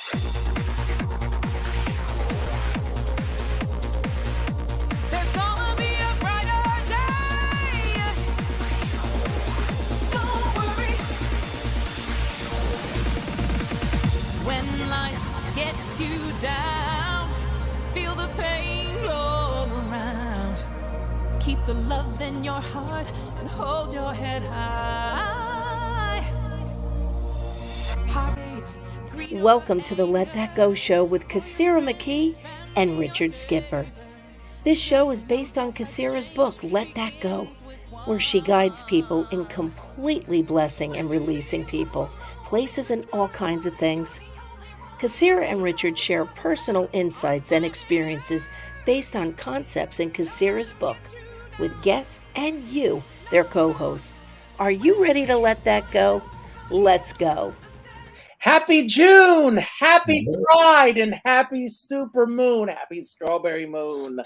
There's gonna be a brighter day. Don't worry. When life gets you down, feel the pain all around. Keep the love in your heart and hold your head high. Heartache, greed. Welcome to the Let That Go show with Kassira McKee and Richard Skipper. This show is based on Kassira's book, Let That Go, where she guides people in completely blessing and releasing people, places, and all kinds of things. Kassira and Richard share personal insights and experiences based on concepts in Kassira's book, with guests and you, their co-hosts. Are you ready to let that go? Let's go. Happy June, happy Pride, and happy super moon, happy strawberry moon.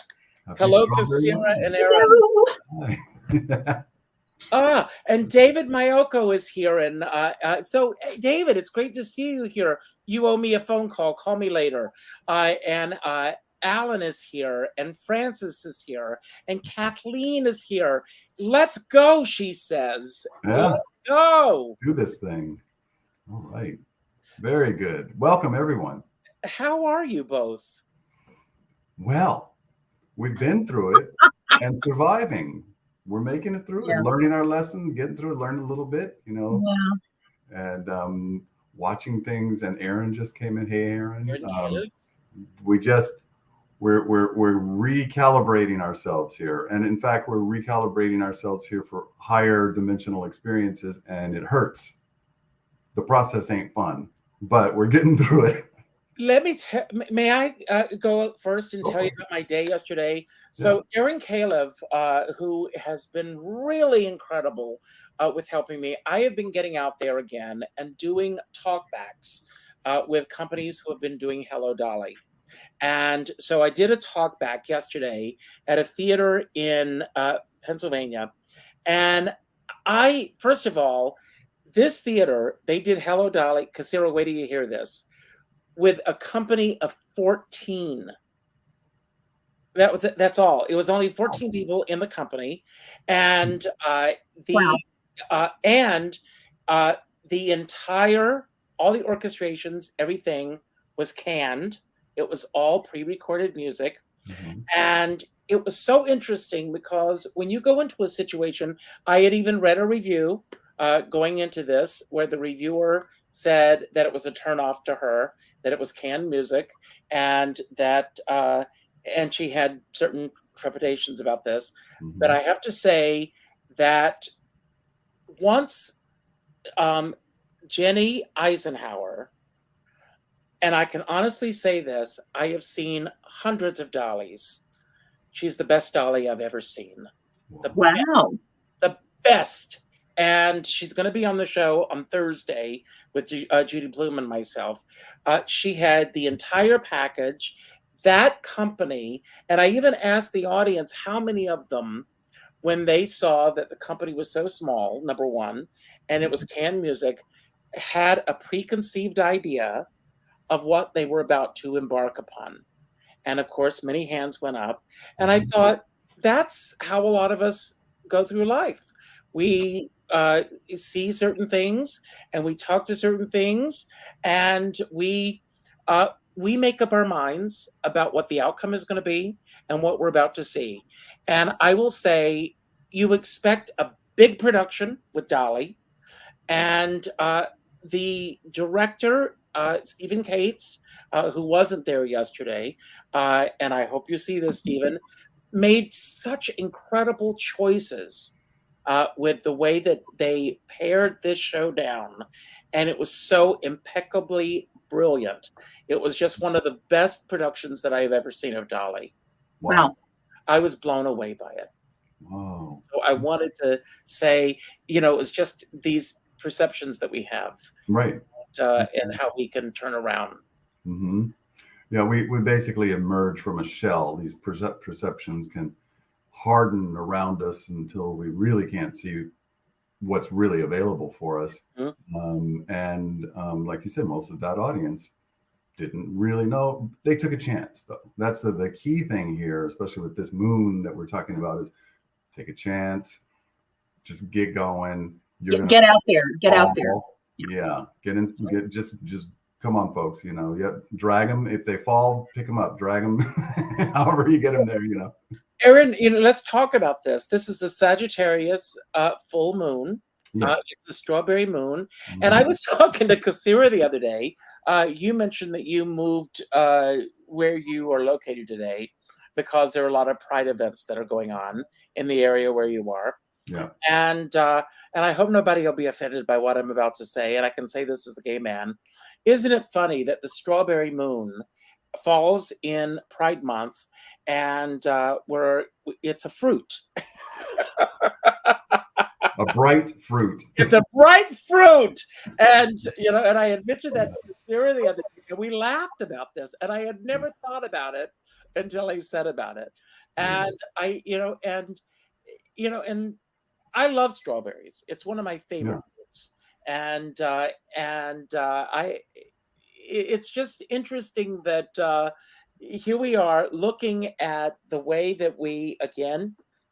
Hello, Kassira and Erron. And David Mayoko is here. And so, David, it's great to see you here. You owe me a phone call. Call me later. And Alan is here, and Francis is here, and Kathleen is here. Let's go, she says. Yeah. Let's go. Do this thing. All right. Very good. Welcome, everyone. How are you both? Well, we've been through it and surviving. We're making it through and learning our lessons, getting through it, learning a little bit, and watching things. And Erron just came in. Hey, Erron. We're recalibrating ourselves here. And in fact, we're recalibrating ourselves here for higher dimensional experiences, and it hurts. The process ain't fun, but we're getting through it. May I go first and tell you about my day yesterday? So Erin Caleb, who has been really incredible with helping me, I have been getting out there again and doing talkbacks with companies who have been doing Hello Dolly. And so I did a talk back yesterday at a theater in Pennsylvania. And first of all, this theater, they did Hello Dolly. Kassira, wait till you hear this. With a company of 14. That's all. It was only 14 people in the company. And the entire, all the orchestrations, everything was canned. It was all pre-recorded music. Mm-hmm. And it was so interesting because when you go into a situation, I had even read a review going into this where the reviewer said that it was a turnoff to her, that it was canned music, and that and she had certain trepidations about this. Mm-hmm. But I have to say that once Jenny Eisenhower, and I can honestly say this, I have seen hundreds of dollies. She's the best dolly I've ever seen. The best. And she's going to be on the show on Thursday with Judy Bloom and myself. She had the entire package, that company, and I even asked the audience how many of them, when they saw that the company was so small, number one, and it was canned music, had a preconceived idea of what they were about to embark upon. And of course, many hands went up. And I thought, that's how a lot of us go through life. We see certain things and we talk to certain things, and we make up our minds about what the outcome is going to be and what we're about to see. And I will say, you expect a big production with Dolly, and the director, Stephen Cates, who wasn't there yesterday, and I hope you see this, Stephen, made such incredible choices with the way that they pared this show down. And it was so impeccably brilliant. It was just one of the best productions that I have ever seen of Dolly. Wow. I was blown away by it. Wow. So I wanted to say, it was just these perceptions that we have. Right. And how we can turn around. Mm-hmm. Yeah, we basically emerge from a shell. These perceptions can harden around us until we really can't see what's really available for us. Mm-hmm. And like you said, most of that audience didn't really know. They took a chance, though. That's the key thing here, especially with this moon that we're talking about, is take a chance, just get going. You're get out there, get out there. Yeah, just come on, folks. Drag them. If they fall, pick them up, drag them. However you get them there. Erron, let's talk about this. This is the Sagittarius full moon. Yes. It's a strawberry moon. Mm-hmm. And I was talking to Kassira the other day. You mentioned that you moved where you are located today because there are a lot of pride events that are going on in the area where you are. Yeah. And I hope nobody will be offended by what I'm about to say. And I can say this as a gay man. Isn't it funny that the strawberry moon falls in Pride Month, and where it's a fruit? A bright fruit. It's a bright fruit, and and I had mentioned that to Sarah the other day, and we laughed about this, and I had never thought about it until he said about it, and and I love strawberries. It's one of my favorite fruits, and it's just interesting that here we are looking at the way that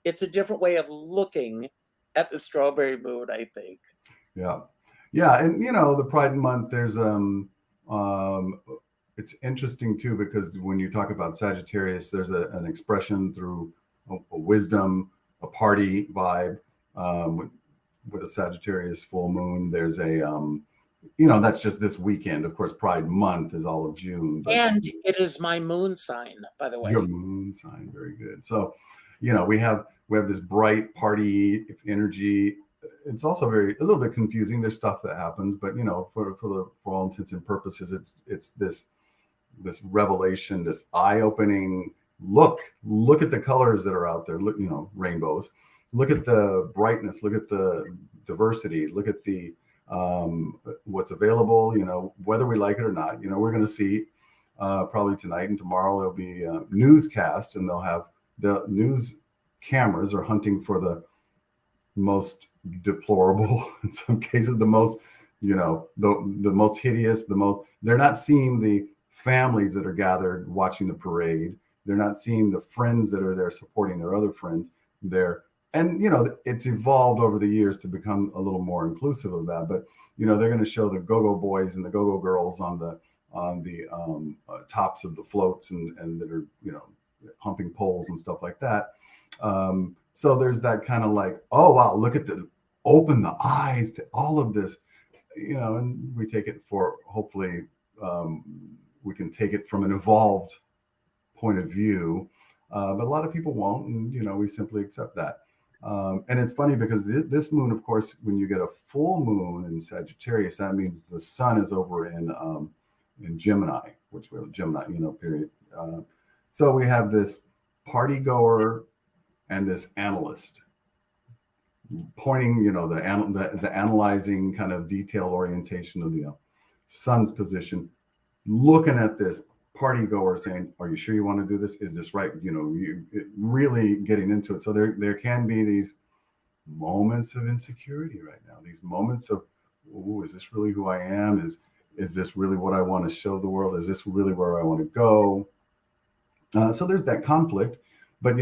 it's a different way of looking at the strawberry moon, I think. Yeah. And the Pride Month, there's it's interesting too, because when you talk about Sagittarius, there's an expression through a wisdom, a party vibe. With a Sagittarius full moon, there's that's just this weekend. Of course, Pride Month is all of June. And it is my moon sign, by the way. Your moon sign, very good. So, we have this bright party energy. It's also a little bit confusing. There's stuff that happens, but for all intents and purposes, it's this revelation, this eye-opening look at the colors that are out there. Look, rainbows. Look at the brightness. Look at the diversity. Look at the what's available. Whether we like it or not. We're going to see probably tonight and tomorrow. There'll be newscasts, and they'll have the news cameras are hunting for the most deplorable, in some cases, the most, the most hideous, they're not seeing the families that are gathered watching the parade. They're not seeing the friends that are there supporting their other friends there. And, it's evolved over the years to become a little more inclusive of that. But, they're going to show the go-go boys and the go-go girls on the tops of the floats and that are, humping poles and stuff like that. So there's that kind of like, oh, wow, open the eyes to all of this, and we take it for, hopefully we can take it from an evolved point of view. But a lot of people won't, and, we simply accept that. And it's funny because this moon, of course, when you get a full moon in Sagittarius, that means the sun is over in Gemini, which we have Gemini, period. So we have this party goer and this analyst pointing, the analyzing kind of detail orientation of the sun's position, looking at this party goer saying, are you sure you want to do this? Is this right? Really getting into it. So there can be these moments of insecurity right now, these moments of, ooh, is this really who I am? Is this really what I want to show the world? Is this really where I want to go? So there's that conflict, but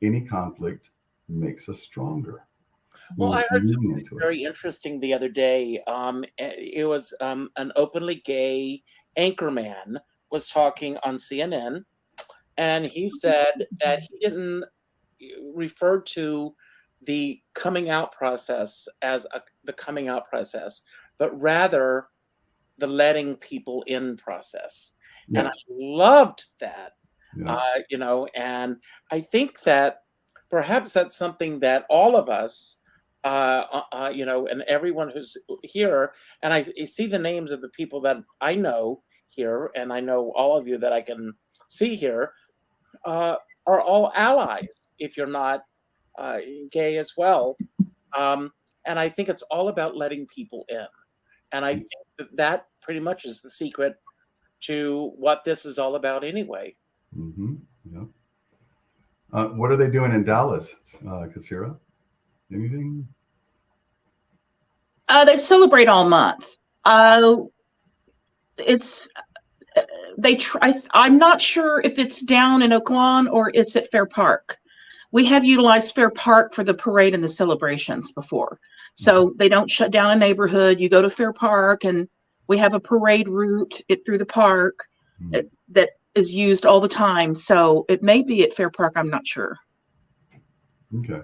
any conflict makes us stronger. Well, I heard something very interesting the other day. It was an openly gay anchorman was talking on CNN, and he said that he didn't refer to the coming out process as the coming out process, but rather the letting people in process. Yeah. And I loved that. Yeah. And I think that perhaps that's something that all of us, and everyone who's here, and I see the names of the people that I know here, and I know all of you that I can see here, are all allies if you're not gay as well. And I think it's all about letting people in. And I think that pretty much is the secret to what this is all about anyway. Mm-hmm. Yeah. What are they doing in Dallas, Kassira? Anything? They celebrate all month. It's I'm not sure if it's down in Oak Lawn or it's at Fair Park. We have utilized Fair Park for the parade and the celebrations before. So they don't shut down a neighborhood. You go to Fair Park and we have a parade route through the park that is used all the time. So it may be at Fair Park. I'm not sure. Okay.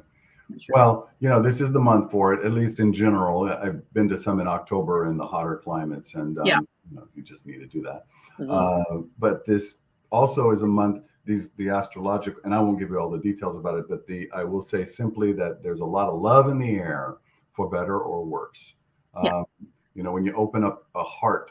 Well, this is the month for it, at least in general. I've been to some in October in the hotter climates, and you just need to do that. But this also is a month, the astrological, and I won't give you all the details about it, but I will say simply that there's a lot of love in the air, for better or worse. When you open up a heart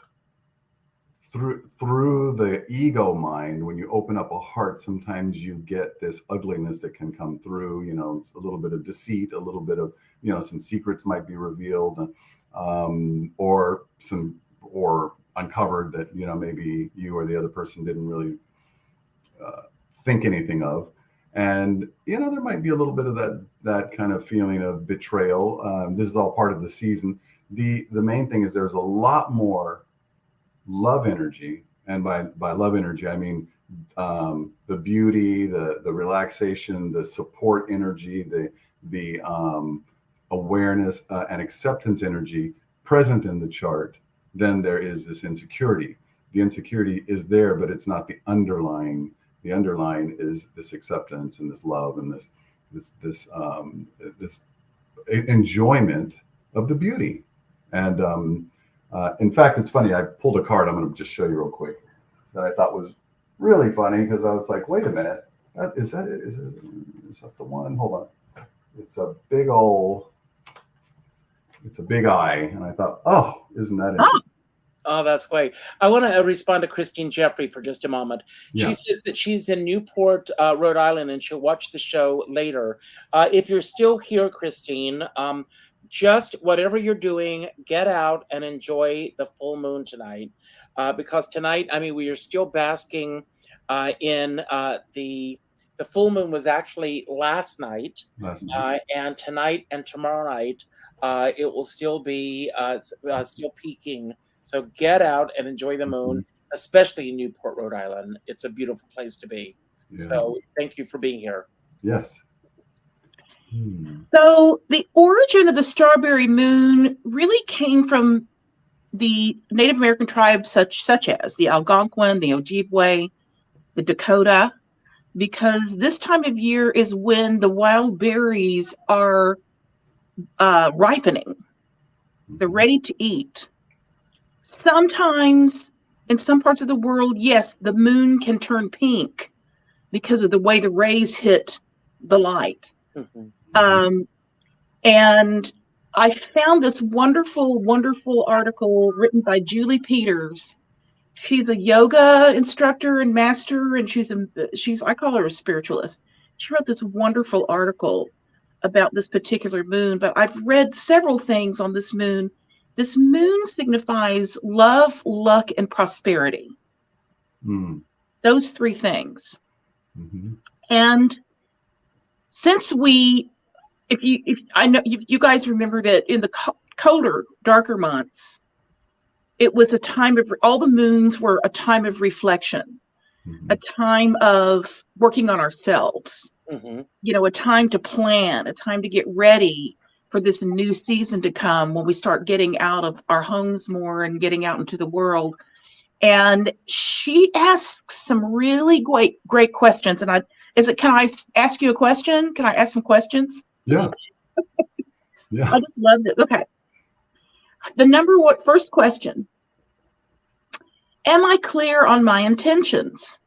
through the ego mind, when you open up a heart, sometimes you get this ugliness that can come through. It's a little bit of deceit, a little bit of some secrets might be revealed, or uncovered that maybe you or the other person didn't really think anything of. And there might be a little bit of that kind of feeling of betrayal. This is all part of the season. The main thing is there's a lot more love energy, and by love energy I mean the beauty, the relaxation, the support energy, the awareness and acceptance energy present in the chart. Then there is this insecurity. The insecurity is there, but it's not the underlying. The underlying is this acceptance and this love and this enjoyment of the beauty. And in fact, it's funny. I pulled a card. I'm going to just show you real quick that I thought was really funny, because I was like, wait a minute, is that the one? Hold on. It's a big eye, and I thought, oh, isn't that interesting? Oh, that's great. I want to respond to Christine Jeffrey for just a moment. Yeah. She says that she's in Newport, Rhode Island, and she'll watch the show later. If you're still here, Christine, just whatever you're doing, get out and enjoy the full moon tonight. Because tonight, we are still basking in the full moon was actually last night. And tonight and tomorrow night, it will still be still peaking. So get out and enjoy the moon, especially in Newport, Rhode Island. It's a beautiful place to be. Yeah. So thank you for being here. Yes. So the origin of the strawberry moon really came from the Native American tribes such as the Algonquin, the Ojibwe, the Dakota, because this time of year is when the wild berries are ripening. They're ready to eat. Sometimes in some parts of the world, yes, the moon can turn pink because of the way the rays hit the light. And I found this wonderful, wonderful article written by Julie Peters. She's a yoga instructor and master, and she's I call her a spiritualist. She wrote this wonderful article about this particular moon, but I've read several things on this moon. This moon signifies love, luck, and prosperity. Those three things. And since if I know you guys remember that in the colder, darker months, it was a time of, all the moons were a time of reflection, a time of working on ourselves, a time to plan, a time to get ready for this new season to come, when we start getting out of our homes more and getting out into the world. And she asks some really great questions. And can I ask you a question? Can I ask some questions? Yeah. Yeah. I just loved it. Okay. The first question. Am I clear on my intentions?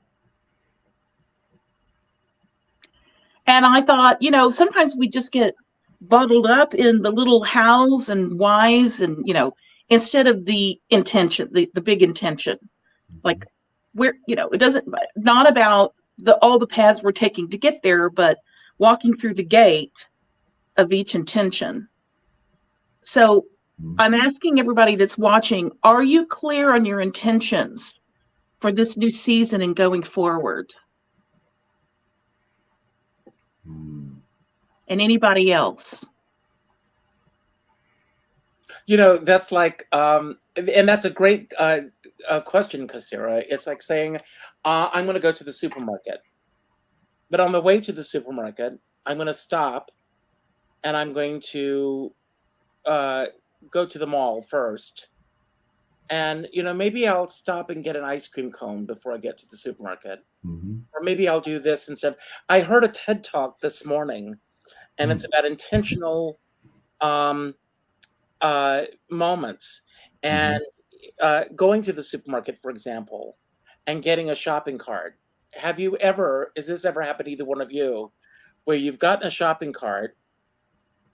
And I thought, sometimes we just get bottled up in the little hows and whys, and instead of the intention, the big intention, like it doesn't, not about all the paths we're taking to get there, but walking through the gate of each intention. So I'm asking everybody that's watching, are you clear on your intentions for this new season and going forward? And anybody else? That's like, and that's a great question, Kassira. It's like saying, I'm going to go to the supermarket. But on the way to the supermarket, I'm going to stop and I'm going to go to the mall first. And, maybe I'll stop and get an ice cream cone before I get to the supermarket. Mm-hmm. Or maybe I'll do this instead. I heard a TED Talk this morning, and it's about intentional moments. And going to the supermarket, for example, and getting a shopping cart. Has this ever happened to either one of you, where you've gotten a shopping cart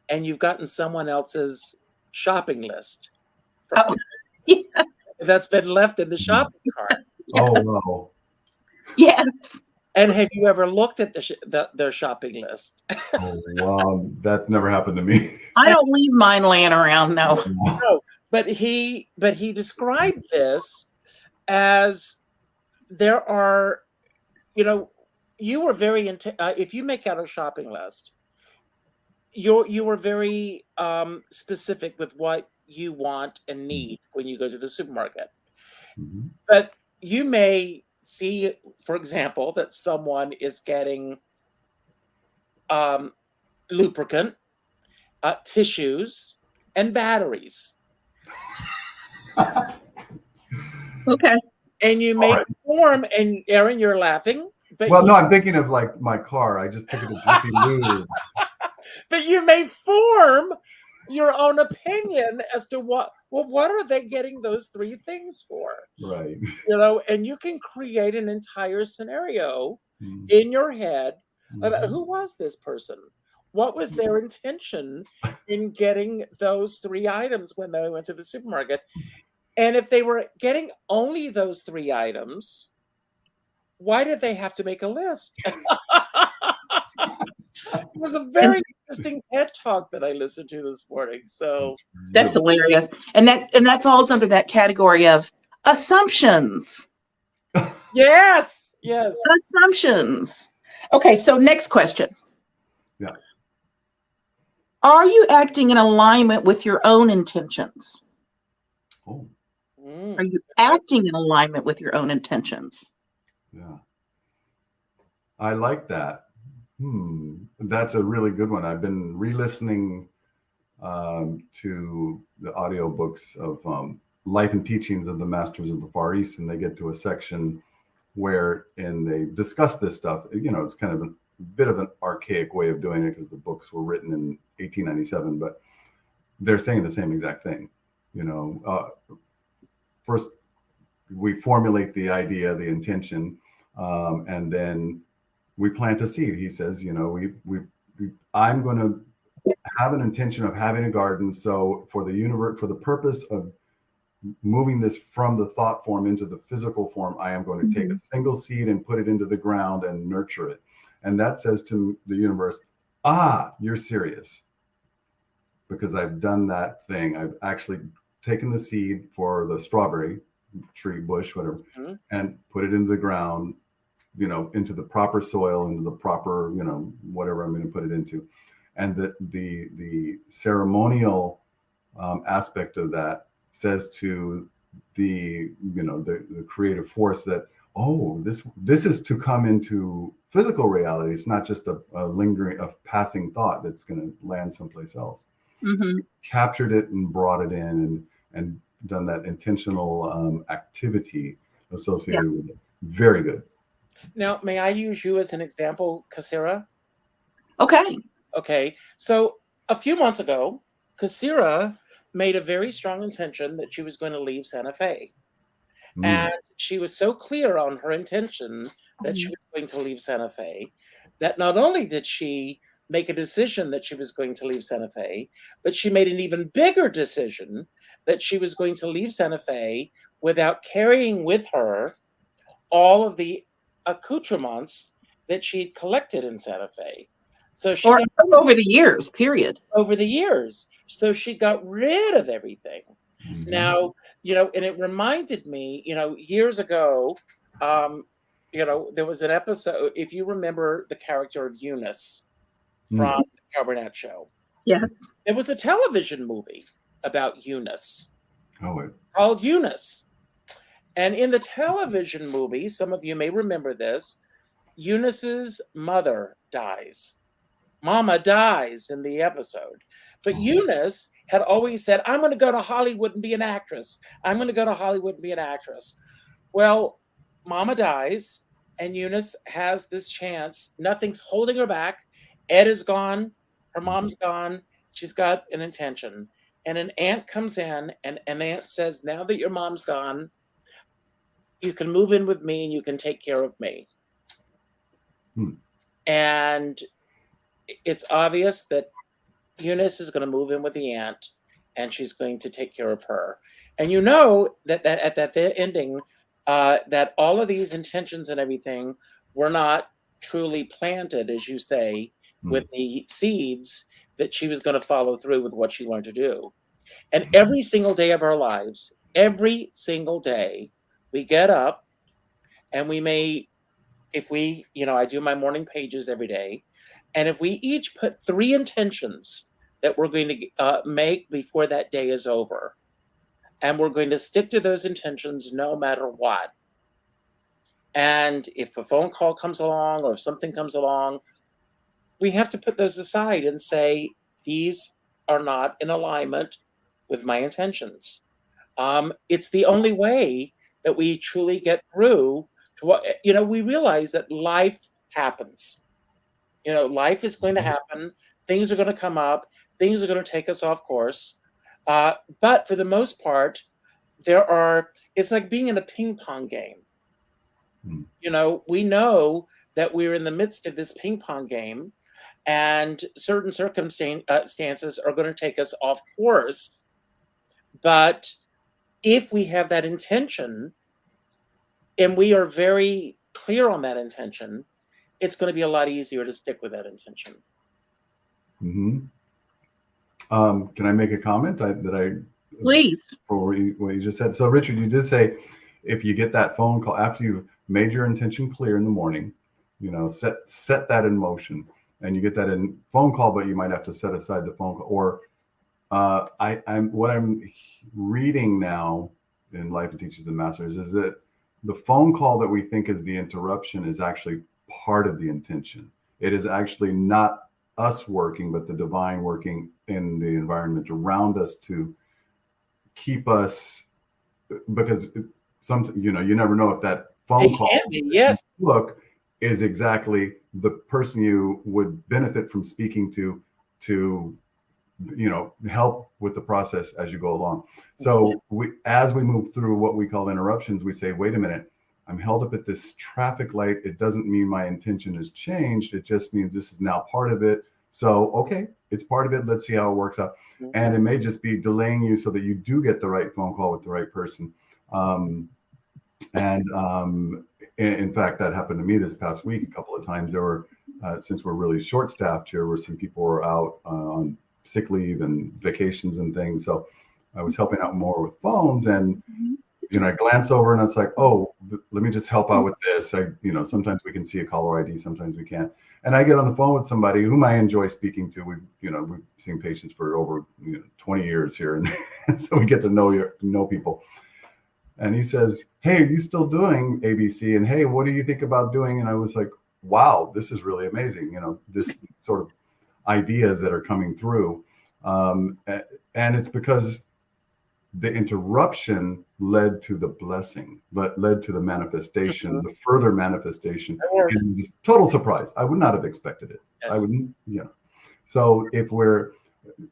and you've gotten someone else's shopping list that's been left in the shopping cart? Oh, wow. Yes. And have you ever looked at their shopping list? Oh, wow. That's never happened to me. I don't leave mine laying around, no. No, but he described this as there are, you were very if you make out a shopping list, you were very specific with what you want and need when you go to the supermarket. Mm-hmm. But you may see, for example, that someone is getting lubricant, tissues, and batteries. Okay. And you may form, and Erron, you're laughing. But no, I'm thinking of like my car. I just took it to Jiffy Lube. But you may form your own opinion as to what are they getting those three things for? Right. And you can create an entire scenario in your head about who was this person? What was their intention in getting those three items when they went to the supermarket? And if they were getting only those three items, why did they have to make a list? It was a very interesting TED Talk that I listened to this morning. So that's hilarious. And that falls under that category of assumptions. Yes. Assumptions. Okay, so next question. Yeah. Are you acting in alignment with your own intentions? Oh. Are you acting in alignment with your own intentions? Yeah. I like that. That's a really good one. I've been re-listening to the audiobooks of Life and Teachings of the Masters of the Far East, and they get to a section where they discuss this stuff. It's kind of a bit of an archaic way of doing it because the books were written in 1897, but they're saying the same exact thing. First, we formulate the idea, the intention, and then we plant a seed. He says, I'm going to have an intention of having a garden. So for the universe, for the purpose of moving this from the thought form into the physical form, I am going to take a single seed and put it into the ground and nurture it. And that says to the universe, you're serious. Because I've done that thing. I've actually taken the seed for the strawberry tree, bush, whatever, and put it into the ground, into the proper soil, into the proper, whatever I'm going to put it into. And the ceremonial aspect of that says to the creative force that, this is to come into physical reality. It's not just a lingering, a passing thought that's going to land someplace else. Captured it and brought it in and done that intentional activity associated with it. Very good. Now, may I use you as an example, Kassira? Okay. So a few months ago, Kassira made a very strong intention that she was going to leave Santa Fe. And she was so clear on her intention that she was going to leave Santa Fe that not only did she make a decision that she was going to leave Santa Fe, but she made an even bigger decision that she was going to leave Santa Fe without carrying with her all of the accoutrements that she'd collected in Santa Fe. So she over the years, period. Over the years. So she got rid of everything. Now, and it reminded me, years ago, there was an episode, if you remember the character of Eunice from the Carol Burnett show. Yeah. There was a television movie about Eunice called Eunice. And in the television movie, some of you may remember this, Eunice's mother dies. Mama dies in the episode. But Eunice had always said, I'm going to go to Hollywood and be an actress. I'm going to go to Hollywood and be an actress. Well, Mama dies, and Eunice has this chance. Nothing's holding her back. Ed is gone. Her mom's gone. She's got an intention. And an aunt comes in, and an aunt says, now that your mom's gone, you can move in with me and you can take care of me. And it's obvious that Eunice is going to move in with the aunt and she's going to take care of her. And you know that at that ending, that all of these intentions and everything were not truly planted, as you say, with the seeds that she was going to follow through with what she wanted to do. And every single day of our lives, every single day, we get up and we may, if we, I do my morning pages every day. And if we each put 3 intentions that we're going to make before that day is over, and we're going to stick to those intentions no matter what. And if a phone call comes along or if something comes along, we have to put those aside and say, these are not in alignment with my intentions. It's the only way that we truly get through to what, we realize that life happens. Life is going to happen. Things are going to come up. Things are going to take us off course. But for the most part, it's like being in a ping pong game. We know that we're in the midst of this ping pong game and certain circumstances are going to take us off course. But if we have that intention and we are very clear on that intention, it's going to be a lot easier to stick with that intention. Can I make a comment Please. For what you just said? So Richard, you did say, if you get that phone call after you've made your intention clear in the morning, set that in motion, and you get that in phone call, but you might have to set aside the phone call. Or what I'm reading now in Life It Teaches the Masters is that the phone call that we think is the interruption is actually part of the intention. It is actually not us working, but the divine working in the environment around us to keep us, because you never know if that phone call look is exactly the person you would benefit from speaking to help with the process as you go along. So as we move through what we call interruptions, we say, wait a minute, I'm held up at this traffic light. It doesn't mean my intention has changed. It just means this is now part of it. So, okay, it's part of it. Let's see how it works out. And it may just be delaying you so that you do get the right phone call with the right person. In fact, that happened to me this past week a couple of times. There were, since we're really short-staffed here, where some people were out on sick leave and vacations and things. So I was helping out more with phones, and I glance over and it's like, oh, let me just help out with this. Sometimes we can see a caller ID, sometimes we can't. And I get on the phone with somebody whom I enjoy speaking to. We've seen patients for over 20 years here, and so we get to know people. And he says, hey, are you still doing ABC? And hey, what do you think about doing? And I was like, wow, this is really amazing. This sort of ideas that are coming through. And it's because the interruption led to the blessing, but led to the manifestation, the further manifestation. It was a total surprise. I would not have expected it. Yes. I wouldn't, So if we're,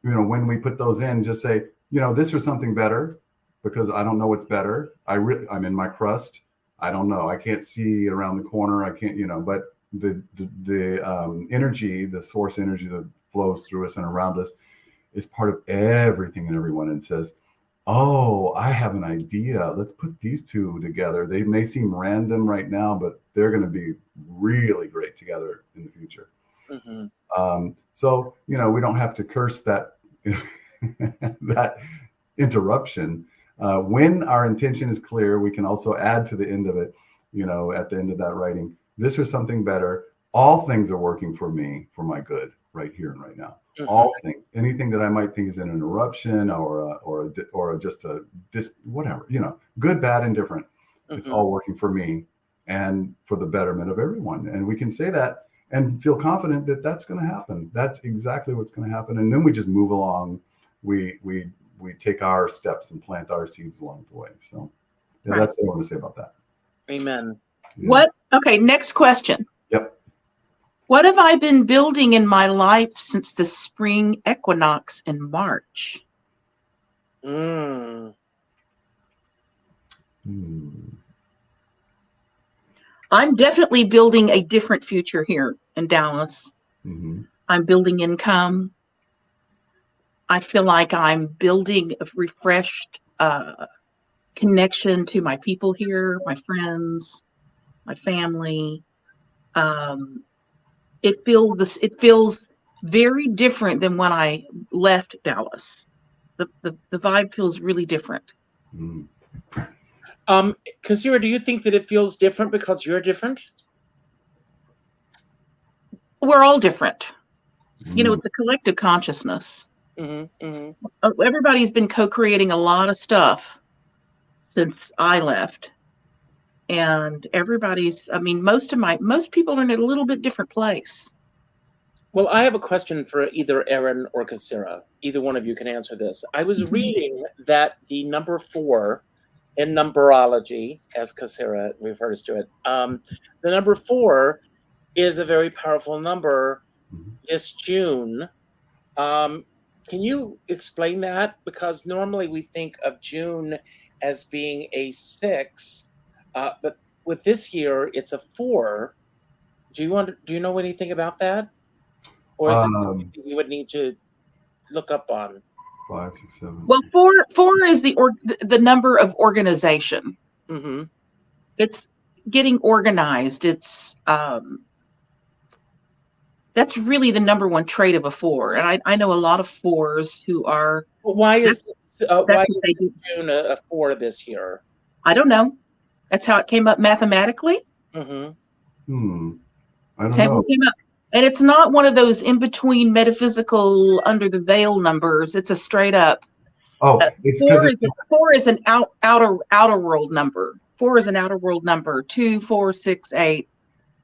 when we put those in, just say, this was something better, because I don't know what's better. I'm in my crust. I don't know. I can't see around the corner. I can't, but the energy, the source energy that flows through us and around us is part of everything and everyone, and says, oh, I have an idea. Let's put these two together. They may seem random right now, but they're going to be really great together in the future. So, we don't have to curse that, that interruption. When our intention is clear, we can also add to the end of it, at the end of that writing, this was something better. All things are working for me, for my good, right here and right now. All things, anything that I might think is an interruption or just whatever, good, bad, indifferent. It's all working for me and for the betterment of everyone. And we can say that and feel confident that that's going to happen. That's exactly what's going to happen. And then we just move along. We take our steps and plant our seeds along the way. So yeah, that's what I want to say about that. Amen. Yeah. Okay, next question. Yep. What have I been building in my life since the spring equinox in March? Mm. I'm definitely building a different future here in Dallas. I'm building income. I feel like I'm building a refreshed connection to my people here, my friends, my family. It feels very different than when I left Dallas. The vibe feels really different. Kassira, do you think that it feels different because you're different? We're all different. You know, it's a collective consciousness. Everybody's been co-creating a lot of stuff since I left. And most people are in a little bit different place. Well, I have a question for either Erron or Kassira. Either one of you can answer this. I was reading that the number 4 in numberology, as Kassira refers to it, the number 4 is a very powerful number this June. Can you explain that? Because normally we think of June as being a 6, but with this year it's a 4. Do you know anything about that, or is it something you would need to look up on? 5, 6, 7. Well, four is the number of organization. It's getting organized. It's that's really the number one trait of a 4. And I know a lot of 4s who are. Well, why is June a 4 this year? I don't know. That's how it came up mathematically. I don't know. Came up. And it's not one of those in between metaphysical under the veil numbers. It's a straight up. It's 4 is an outer world number. 4 is an outer world number. 2, 4, 6, 8.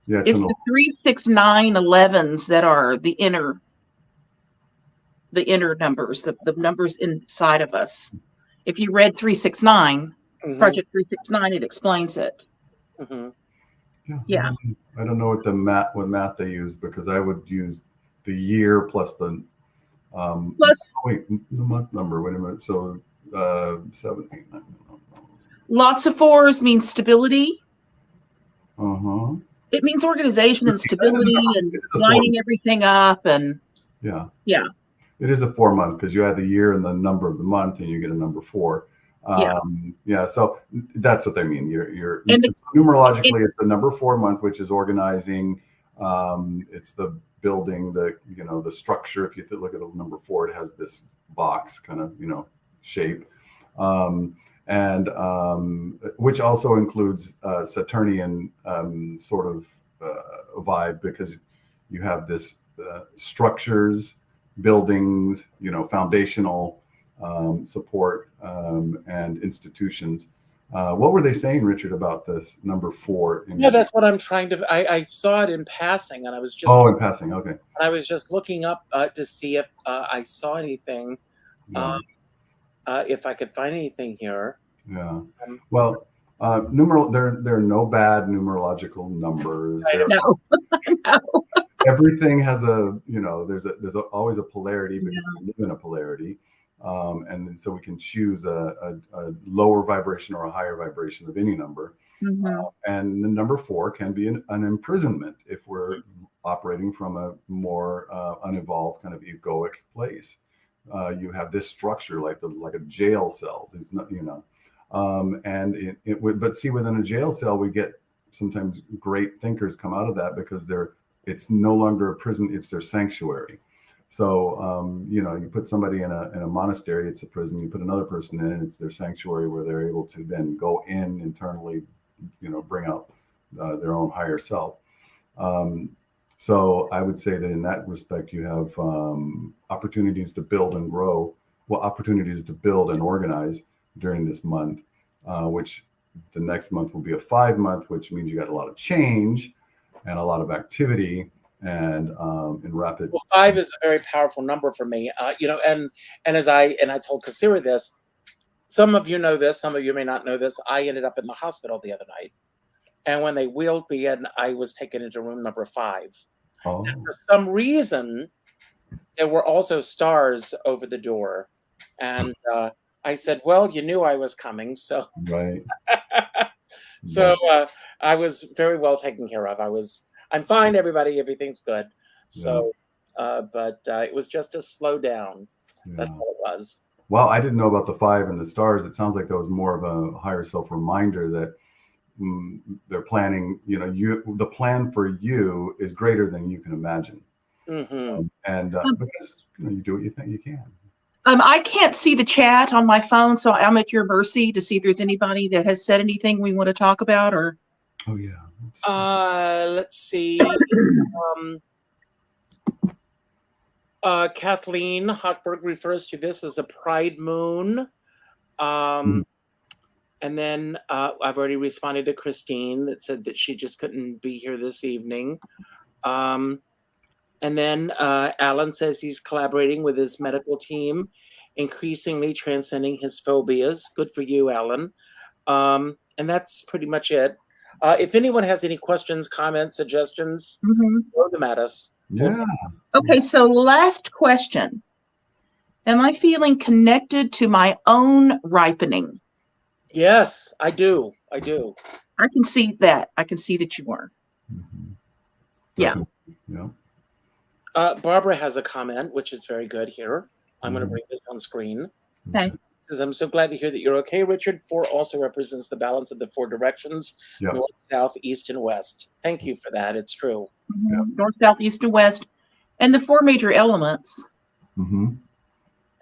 Yeah, it's the 3, 6, 9, 11s that are the inner numbers, the numbers inside of us. If you read 369, Project 369, it explains it. Yeah. I don't know what math they use, because I would use the year plus the the month number. Wait a minute. So 7, 8, 9. Lots of 4s mean stability. It means organization and stability and lining everything up and yeah. It is a 4 month because you add the year and the number of the month and you get a number 4. So that's what they mean. Numerologically, it's the number 4 month, which is organizing. It's the building, the structure. If you look at the number 4, it has this box kind of shape, and which also includes Saturnian sort of vibe, because you have this structures, buildings, foundational support and institutions. What were they saying, Richard, about this number 4? That's what I'm trying to. I saw it in passing, and I was just. In passing, okay. I was just looking up to see if I saw anything, if I could find anything here. Yeah. Well, numeral. There are no bad numerological numbers. No. Everything has there's always a polarity, because we live in a polarity. And so we can choose a lower vibration or a higher vibration of any number. And the number 4 can be an imprisonment if we're operating from a more unevolved kind of egoic place. You have this structure like a jail cell. There's not, and but see, within a jail cell, we get sometimes great thinkers come out of that, because it's no longer a prison, it's their sanctuary. So, you put somebody in a monastery, it's a prison. You put another person in, it's their sanctuary, where they're able to then go in internally, bring out their own higher self. So I would say that in that respect, you have opportunities to build and grow, opportunities to build and organize during this month, which The next month will be a 5 month, which means you got a lot of change and a lot of activity and in rapid. Well, 5 is a very powerful number for me. And as I told Kassira this, some of you know this, some of you may not know this. I ended up in the hospital the other night, and when they wheeled me in, I was taken into room number 5. Oh. And for some reason, there were also stars over the door, and I said, "Well, you knew I was coming, so." Right. So I was very well taken care of. I'm fine, everybody. Everything's good. So, but it was just a slow down. That's all it was. Well, I didn't know about the 5 and the stars. It sounds like that was more of a higher self reminder that they're planning. The plan for you is greater than you can imagine. Mm-hmm. Because you do what you think you can. I can't see the chat on my phone, so I'm at your mercy to see if there's anybody that has said anything we want to talk about. Or oh yeah, let's see. Kathleen Hochberg refers to this as a pride moon. And then I've already responded to Christine that said that she just couldn't be here this evening. And then Alan says he's collaborating with his medical team, increasingly transcending his phobias. Good for you, Alan. And that's pretty much it. If anyone has any questions, comments, suggestions, throw them at us. Yeah. Okay, so last question. Am I feeling connected to my own ripening? Yes, I do. I can see that. I can see that you are. Mm-hmm. Yeah. Yeah. Barbara has a comment, which is very good here. I'm going to bring this on screen. Okay. Says, I'm so glad to hear that you're okay, Richard. 4 also represents the balance of the 4 directions, north, south, east, and west. Thank you for that. It's true. North, south, east, and west. And the 4 major elements. Mm-hmm.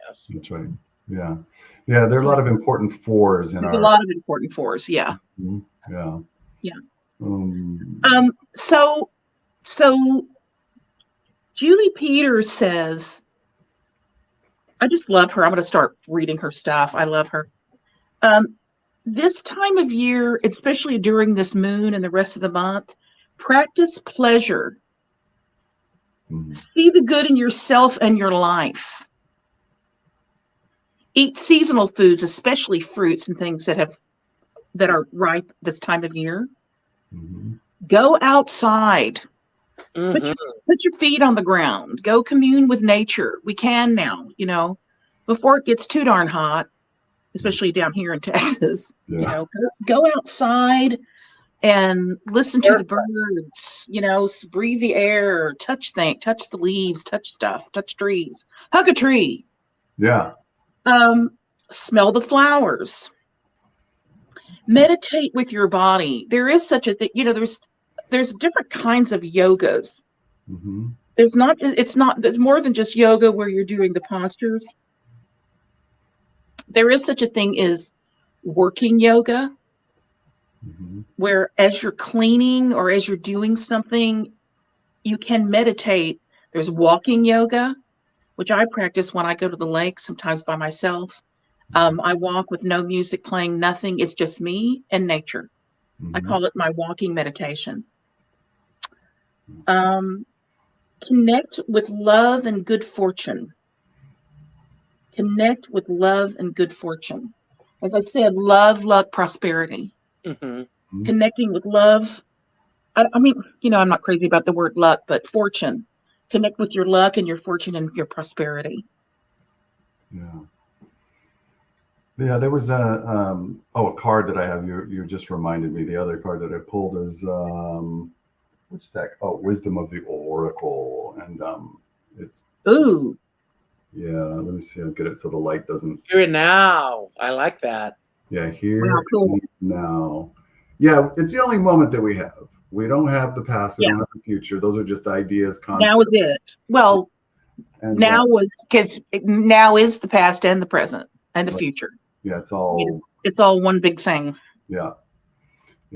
Yes. That's right. Yeah. Yeah, there are a lot of important 4s in There's a lot of important 4s, yeah. Yeah. Yeah. So Julie Peters says, I just love her. I'm going to start reading her stuff. I love her. This time of year, especially during this moon and the rest of the month, practice pleasure. See the good in yourself and your life. Eat seasonal foods, especially fruits and things that are ripe this time of year. Go outside. Put your feet on the ground. Go commune with nature. We can now, before it gets too darn hot, especially down here in Texas. Go outside and listen to the birds, breathe the air, touch the leaves, touch stuff, touch trees, hug a tree. Yeah. Smell the flowers. Meditate with your body. There is such a thing, there's different kinds of yogas. It's more than just yoga where you're doing the postures. There is such a thing as working yoga, where as you're cleaning or as you're doing something, you can meditate. There's walking yoga, which I practice when I go to the lake, sometimes by myself. I walk with no music playing, nothing. It's just me and nature. I call it my walking meditation. Connect with love and good fortune. Connect with love and good fortune. As I said, love, luck, prosperity. Connecting with love. I mean, I'm not crazy about the word luck, but fortune. Connect with your luck and your fortune and your prosperity. Yeah, there was a card that I have. You just reminded me. The other card that I pulled is which deck? Oh, Wisdom of the Oracle, and it's ooh. Yeah, let me see. I'll get it so the light doesn't. Here and now. I like that. Yeah, here and now. Yeah, it's the only moment that we have. We don't have the past. We don't have the future. Those are just ideas. Concepts. Now is it. Well, and now is the past and the present and the future. Yeah, it's all. It's all one big thing. Yeah.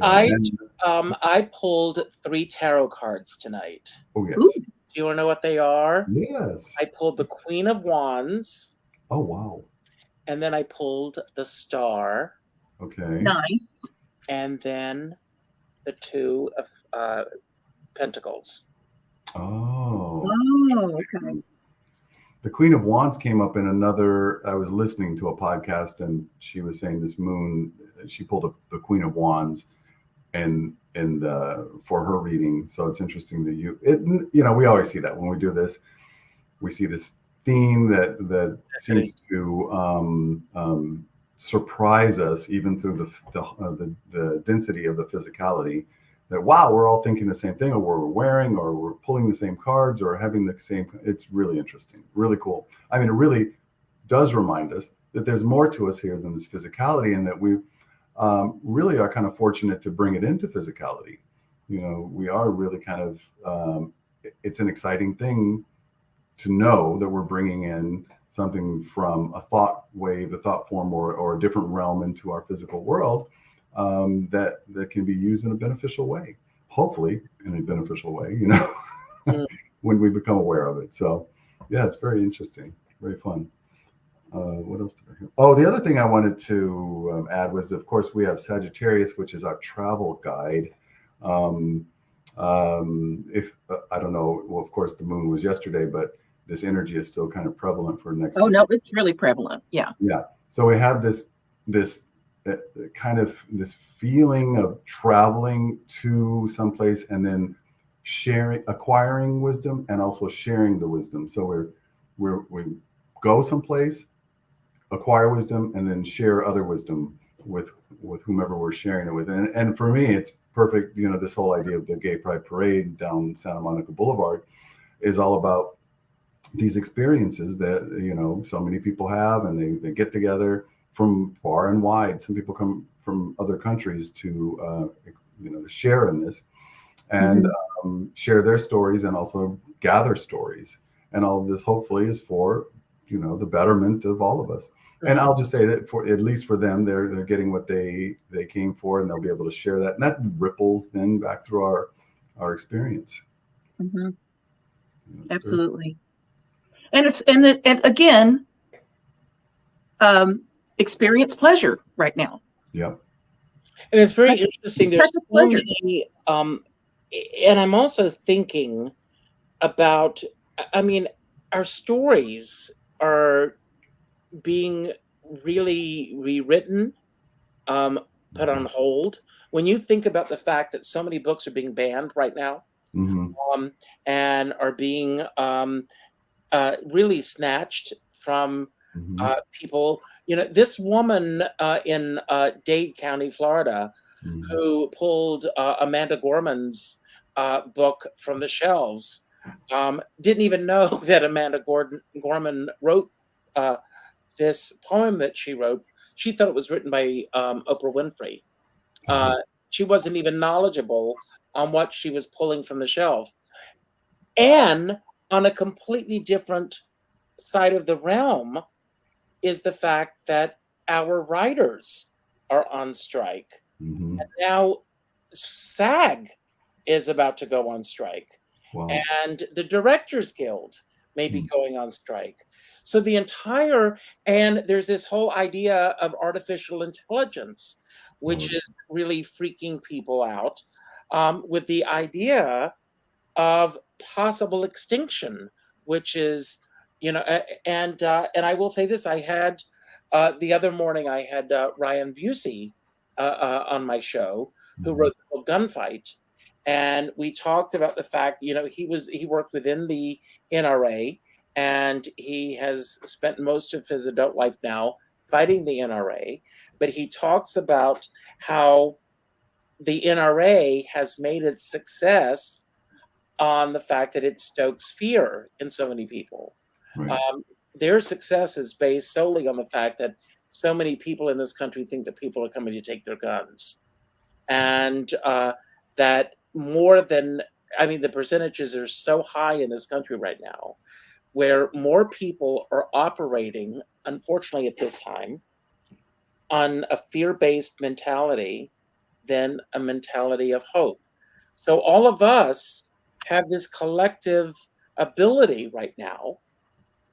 I pulled 3 tarot cards tonight. Oh yes. Ooh. Do you want to know what they are? Yes. I pulled the Queen of Wands. Oh wow. And then I pulled the Star. Okay. Nice. and then the Two of Pentacles. Oh. Okay. The Queen of Wands came up in another. I was listening to a podcast, and she was saying this moon. She pulled up the Queen of Wands, and for her reading. So it's interesting that we always see that when we do this. We see this theme that seems to surprise us, even through the density of the physicality. That wow, we're all thinking the same thing, or we're wearing, or we're pulling the same cards, or having the same. It's really interesting, really cool. I mean, it really does remind us that there's more to us here than this physicality, and that we really are kind of fortunate to bring it into physicality. We are really kind of. It's an exciting thing to know that we're bringing in something from a thought wave, a thought form, or a different realm into our physical world. That can be used in a beneficial way, hopefully in a beneficial way, when we become aware of it. So yeah, it's very interesting, very fun. What else did I hear? Oh, the other thing I wanted to add was, of course, we have Sagittarius, which is our travel guide. If I don't know, well, of course, the moon was yesterday, but this energy is still kind of prevalent for next. Oh no, it's really prevalent. Yeah. Yeah. So we have this kind of this feeling of traveling to someplace and then acquiring wisdom, and also sharing the wisdom. So we go someplace, acquire wisdom, and then share other wisdom with whomever we're sharing it with. And for me, it's perfect. This whole idea of the Gay Pride Parade down Santa Monica Boulevard is all about these experiences that so many people have, and they get together from far and wide. Some people come from other countries to share in this, and share their stories, and also gather stories. And all of this hopefully is for the betterment of all of us. And I'll just say that for at least for them, they're getting what they came for, and they'll be able to share that, and that ripples then back through our experience. Mm-hmm. Absolutely. And again, experience pleasure right now. Yeah. And it's very interesting. There's so many, and I'm also thinking about, our stories are being really rewritten, put on hold. When you think about the fact that so many books are being banned right now, and are being really snatched from people. This woman in Dade County, Florida, who pulled Amanda Gorman's book from the shelves, didn't even know that Amanda Gorman wrote this poem that she wrote. She thought it was written by Oprah Winfrey. She wasn't even knowledgeable on what she was pulling from the shelf. And on a completely different side of the realm is the fact that our writers are on strike. And now SAG is about to go on strike. Wow. And the Directors Guild may be going on strike. So and there's this whole idea of artificial intelligence, which is really freaking people out, with the idea of possible extinction, which is, and I will say this: I had the other morning I had Ryan Busey on my show, who wrote the book Gunfight, and we talked about the fact, he worked within the NRA, and he has spent most of his adult life now fighting the NRA, but he talks about how the NRA has made its success on the fact that it stokes fear in so many people. Right. Their success is based solely on the fact that so many people in this country think that people are coming to take their guns. And that the percentages are so high in this country right now, where more people are operating, unfortunately at this time, on a fear-based mentality than a mentality of hope. So all of us have this collective ability right now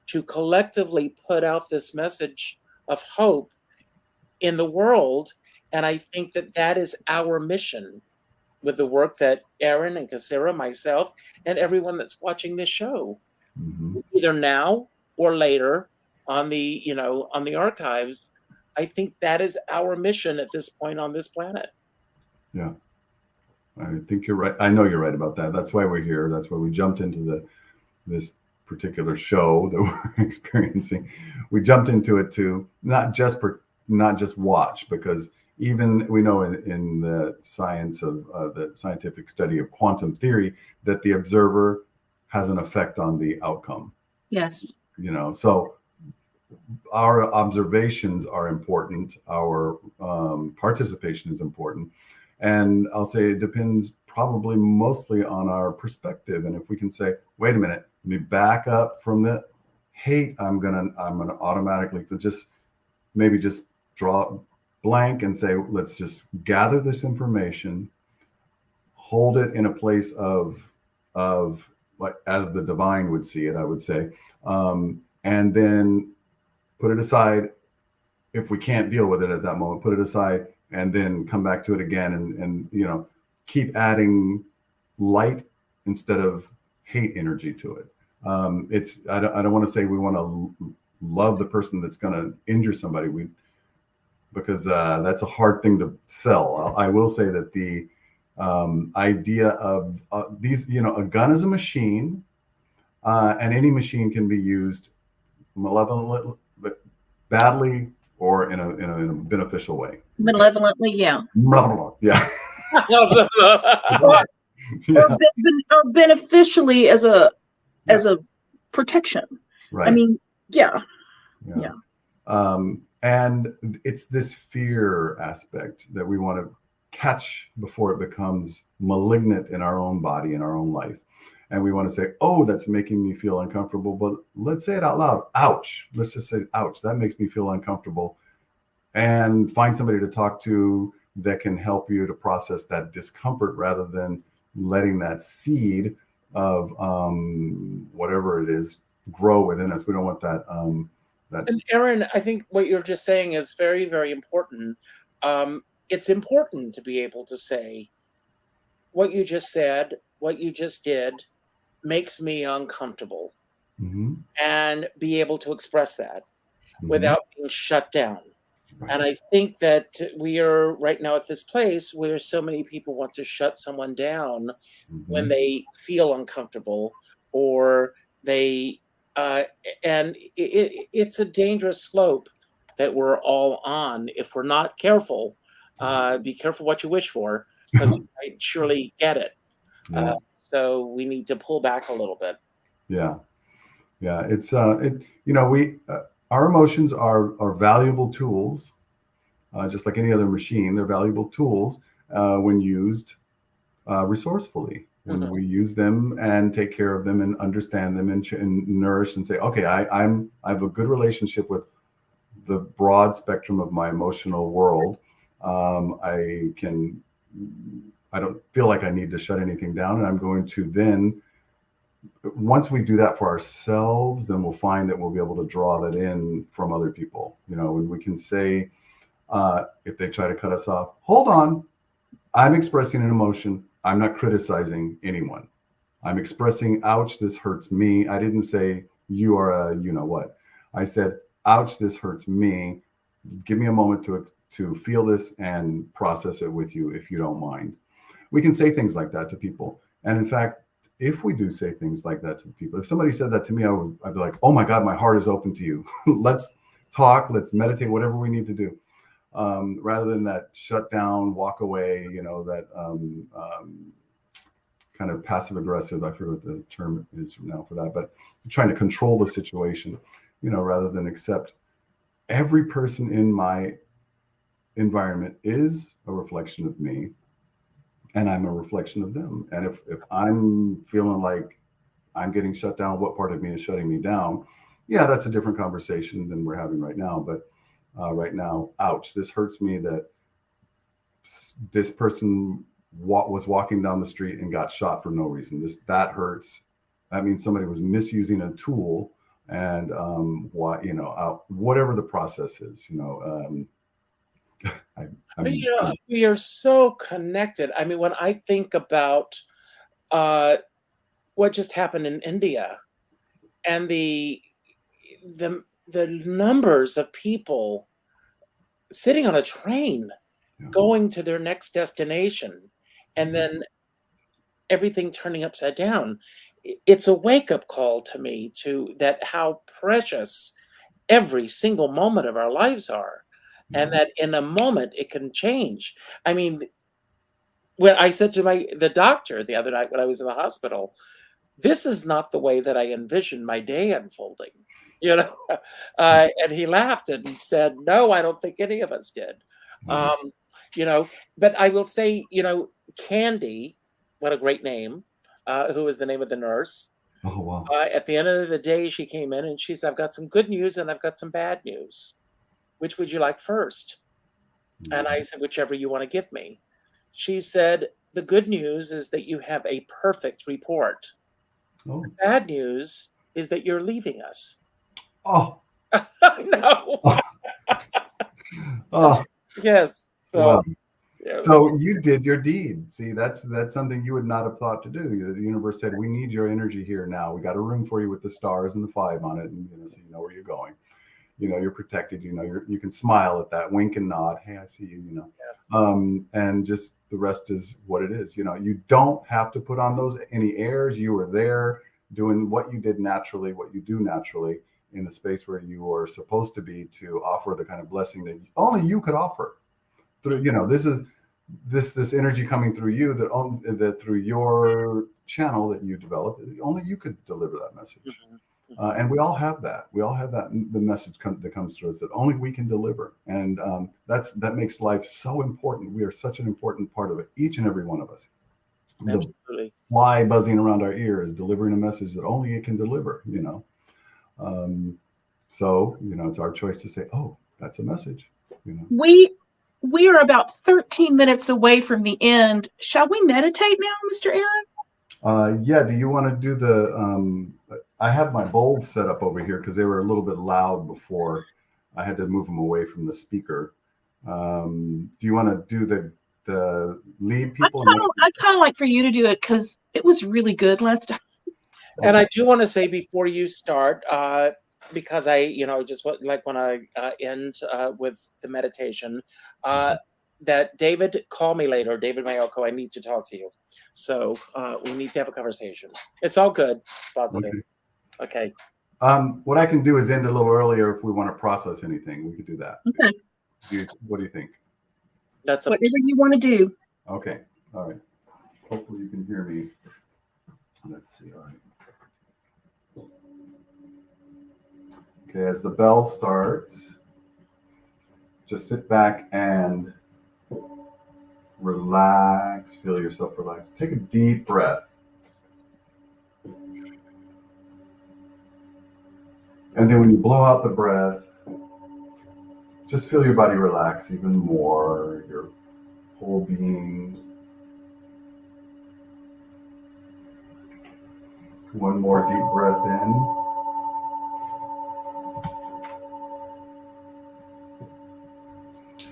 to collectively put out this message of hope in the world, And I think that that is our mission with the work that Erron and Kassira, myself, and everyone that's watching this show, either now or later on the, on the archives. I think that is our mission at this point on this planet. Yeah. I think you're right. I know you're right about that. That's why we're here. That's why we jumped into this particular show that we're experiencing. We jumped into it to not just watch, because even we know in the science of the scientific study of quantum theory that the observer has an effect on the outcome. Yes. So our observations are important. Our participation is important. And I'll say it depends probably mostly on our perspective. And if we can say, wait a minute, let me back up from the hate, I'm gonna automatically just draw blank and say, let's just gather this information, hold it in a place of like as the divine would see it, I would say, and then put it aside. If we can't deal with it at that moment, put it aside and then come back to it again, and keep adding light instead of hate energy to it. I don't want to say we want to love the person that's going to injure somebody, because that's a hard thing to sell. I will say that the idea of these, a gun is a machine, and any machine can be used malevolently, but badly, or in a beneficial way. Malevolently, yeah. Yeah. Or beneficially as a protection. Right. I mean, yeah. And it's this fear aspect that we want to catch before it becomes malignant in our own body, in our own life. And we want to say, oh, that's making me feel uncomfortable. But let's say it out loud. Ouch. Let's just say, ouch, that makes me feel uncomfortable. And find somebody to talk to that can help you to process that discomfort, rather than letting that seed of whatever it is grow within us. We don't want that. And Erron, I think what you're just saying is very, very important. It's important to be able to say, what you just said, what you just did makes me uncomfortable, and be able to express that without being shut down. Right. And I think that we are right now at this place where so many people want to shut someone down when they feel uncomfortable, or they and it's a dangerous slope that we're all on if we're not careful. Be careful what you wish for, because you might surely get it. Yeah. So we need to pull back a little bit. Yeah. It's our emotions are valuable tools, just like any other machine. They're valuable tools when used resourcefully. When we use them and take care of them and understand them and nourish and say, okay, I have a good relationship with the broad spectrum of my emotional world. I don't feel like I need to shut anything down, and I'm going to then, once we do that for ourselves, then we'll find that we'll be able to draw that in from other people. And we can say, if they try to cut us off, hold on, I'm expressing an emotion. I'm not criticizing anyone. I'm expressing, ouch, this hurts me. I didn't say you are a what. I said, ouch, this hurts me. Give me a moment to feel this and process it with you, if you don't mind. We can say things like that to people. And in fact, if we do say things like that to people, if somebody said that to me, I'd be like, oh my God, my heart is open to you. Let's talk, let's meditate, whatever we need to do. Rather than that shut down, walk away, that kind of passive aggressive, I forget what the term is now for that, but trying to control the situation, rather than accept every person in my environment is a reflection of me, and I'm a reflection of them. And if I'm feeling like I'm getting shut down, what part of me is shutting me down? Yeah, that's a different conversation than we're having right now. But right now, ouch, this hurts me that this person was walking down the street and got shot for no reason. That hurts. That means somebody was misusing a tool, and whatever the process is, I mean, we are so connected. I mean, when I think about what just happened in India and the numbers of people sitting on a train going to their next destination, and then everything turning upside down, it's a wake-up call to me to that how precious every single moment of our lives are, and that in a moment it can change. I mean, when I said to the doctor the other night when I was in the hospital, this is not the way that I envisioned my day unfolding, you know? And he laughed and said, no, I don't think any of us did. You know, but I will say, you know, Candy, what a great name, who was the name of the nurse. Oh, wow. At the end of the day, she came in and she said, I've got some good news and I've got some bad news. Which would you like first? And I said, whichever you want to give me. She said, the good news is that you have a perfect report. Oh. The bad news is that you're leaving us. Oh. No. Oh. Yes. So, wow. Yeah. So you did your deed. See, that's something you would not have thought to do. The universe said, we need your energy here now. We got a room for you with the stars and the 5 on it. And, you know, so you know where you're going. You know, you're protected, you know, you can smile at that, wink and nod. Hey, I see you, you know, and just the rest is what it is. You know, you don't have to put on any airs. You were there doing what you did naturally, what you do naturally in the space where you are supposed to be to offer the kind of blessing that only you could offer through, you know, this energy coming through you that through your channel that you developed, only you could deliver that message. Mm-hmm. And we all have that. We all have that. The message that comes through us that only we can deliver, and that makes life so important. We are such an important part of it. Each and every one of us. Absolutely. The fly buzzing around our ear is delivering a message that only it can deliver. You know, so you know it's our choice to say, "Oh, that's a message." You know, we are about 13 minutes away from the end. Shall we meditate now, Mr. Erron? Yeah. Do you want to do the? I have my bowls set up over here because they were a little bit loud before. I had to move them away from the speaker. Do you want to do the lead people? I kind of like for you to do it because it was really good last time. And I do want to say before you start, because I, you know, just like when I end with the meditation, that David, call me later, David Mayoko, I need to talk to you. So we need to have a conversation. It's all good. It's positive. Okay. What I can do is end a little earlier if we want to process anything. We could do that. Okay. What do you think? That's whatever you want to do. Okay. All right. Hopefully you can hear me. Let's see. All right. Okay. As the bell starts, just sit back and relax. Feel yourself relax. Take a deep breath. And then when you blow out the breath, just feel your body relax even more, your whole being. One more deep breath in.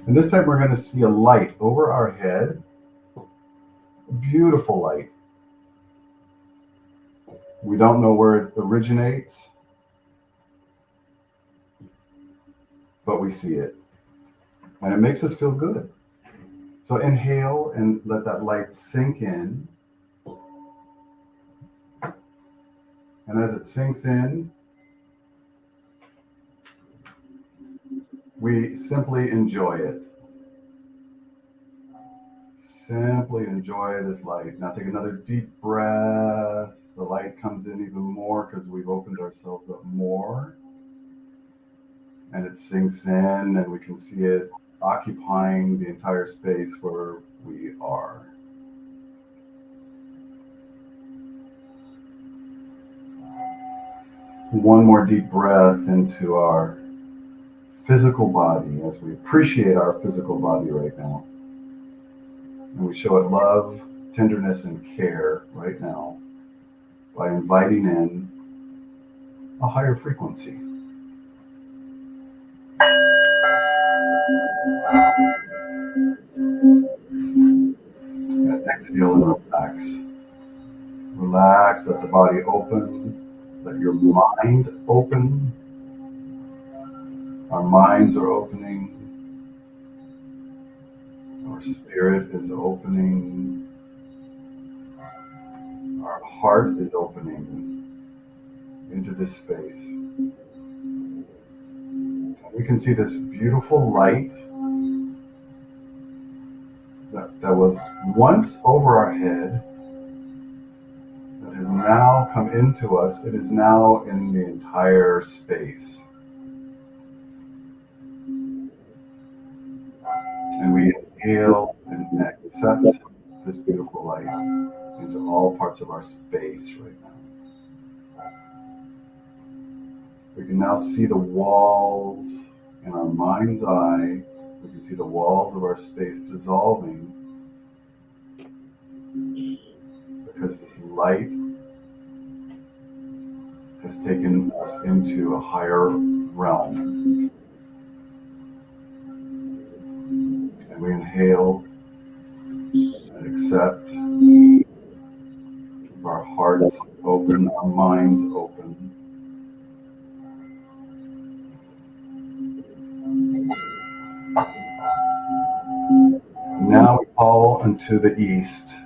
And this time we're going to see a light over our head, a beautiful light. We don't know where it originates, but we see it. And it makes us feel good. So inhale and let that light sink in. And as it sinks in, we simply enjoy it. Simply enjoy this light. Now take another deep breath. The light comes in even more because we've opened ourselves up more. And it sinks in and we can see it occupying the entire space where we are. One more deep breath into our physical body as we appreciate our physical body right now. And we show it love, tenderness, and care right now by inviting in a higher frequency. And exhale and relax. Relax, let the body open, let your mind open. Our minds are opening. Our spirit is opening. Our heart is opening into this space. We can see this beautiful light that was once over our head, that has now come into us. It is now in the entire space. And we inhale and accept this beautiful light into all parts of our space right now. We can now see the walls in our mind's eye. We can see the walls of our space dissolving because this light has taken us into a higher realm. And we inhale and accept. Keep our hearts open, our minds open. Now we call unto the east.